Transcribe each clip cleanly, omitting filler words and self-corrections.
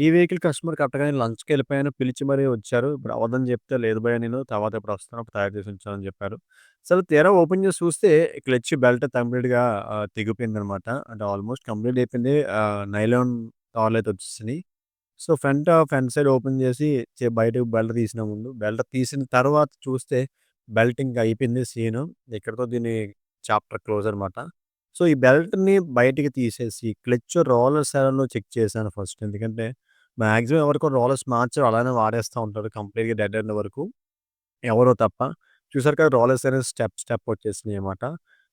ఈ vehicle customer కరెక్ట్‌గానే లంచ్‌కెళ్ళిపోయాను. పిలిచి మరీ వచ్చారు. ఇప్పుడు అవ్వదని చెప్తే, "లేదు భయ్యా నేను తర్వాత ఎప్పుడొస్తాను అప్పుడు తయారు చేసి ఉంచాను" అని చెప్పారు. సరే తీరా ఓపెన్ చేసి చూస్తే క్లచ్ బెల్ట్ కంప్లీట్‌గా తెగిపోయిందనమాట. అంటే ఆల్మోస్ట్ కంప్లీట్ అయిపోయింది. నైలాన్ తాళ్ళైతే వచ్చేసినియి. సో, ఫ్రంట్ సైడ్ ఓపెన్ చేసి బయటకి బెల్ట్ తీసిన ముందు. బెల్ట్ తీసిన తర్వాత చూస్తే బెల్ట్ ఇంక అయిపోయింది సీను. ఇక్కడితో దీని చాప్టర్ క్లోజ్ అనమాట. సో, ఈ బెల్ట్‌ని బయటికి తీసేసి క్లచ్ రోలర్స్ ఏమన్నా చెక్ చేశాను ఫస్ట్. ఎందుకంటే మాక్సిమం ఎవరికో రోలర్స్ మార్చరు. అలానే వాడేస్తా ఉంటారు కంప్లీట్‌గా డెడ్ ఎండ్ వరకు. ఎవరో తప్ప. చూసారు కదా! రోలర్స్ అనేవి స్టెప్ వచ్చేసినాయన్నమాట.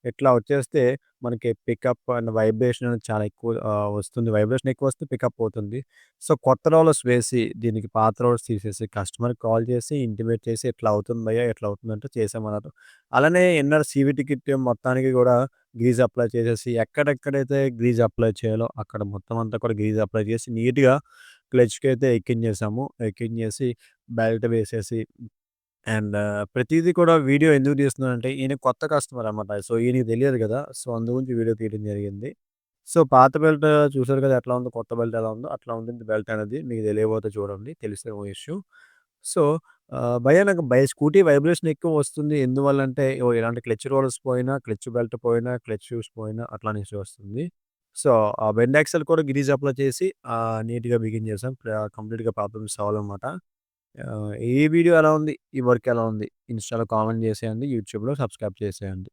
ఇట్లా వచ్చేస్తే మనకి పికప్ అండ్ వైబ్రేషన్ అనేది చాలా ఎక్కువ వస్తుంది. వైబ్రేషన్ ఎక్కువొస్తే పికప్ పోతుంది. సో, కొత్త రోలర్స్ వేసి దీనికి పాత రోలర్స్ తీసేసి కస్టమర్‌కి కాల్ చేసి ఇంటిమేట్ చేసి ఇట్లా అవుతుంది భయ్యా, ఇట్లా అవుతుందంటే చేశామన్నారు. అలానే ఇన్నర్ సీవీటీ కిట్ మొత్తానికి గూడా గ్రీజ్ అప్లై చేసేసి ఎక్కడెక్కడైతే గ్రీజ్ అప్లై చేయాలో అక్కడ మొత్తం అంతా కూడా గ్రీజ్ అప్లై చేసి నీట్‌గా క్లచ్‌కైతే ఎక్కించేసాము. ఎక్కించేసి బెల్ట్ వేసేసి అండ్ ప్రతీదీ కూడా వీడియో ఎందుకు తీస్తున్నానంటే, ఈయన కొత్త కస్టమర్ అనమాట. సో, ఈయనకి తెలియదు గదా! సో, అందు గురించి వీడియో తీయడం జరిగింది. సో, పాత బెల్ట్ చూసారు కదా! ఎట్లా ఉందో, కొత్త బెల్ట్ ఎలా ఉందో, అట్లా ఉంటుంది బెల్ట్ అనేది. మీకు తెలియకపోతే చూడండి. తెలిస్తే నో ఇష్యూ. సో, భయ్యా నాకు స్కూటీ వైబ్రేషన్ ఎక్కువ వస్తుంది. ఎందువల్లంటే, ఇలాంటి క్లచ్ రోలర్స్ పోయినా, క్లచ్ బెల్ట్ పోయినా, క్లచ్ షూస్ పోయినా అట్లానే ఇష్యూ వస్తుంది. సో, ఆ బెండ్ యాక్సెల్ కూడా గ్రీజ్ అప్లై చేసి నీట్‌గా బిగించేసాం. కంప్లీట్‌గా ప్రాబ్లమ్ సాల్వ్ అనమాట. ఈ వీడియో ఎలా ఉంది? ఈ వర్క్ ఎలా ఉంది? ఇన్‌స్టాలో కామెంట్ చేసేయండి. యూట్యూబ్‌లో సబ్స్క్రైబ్ చేసేయండి.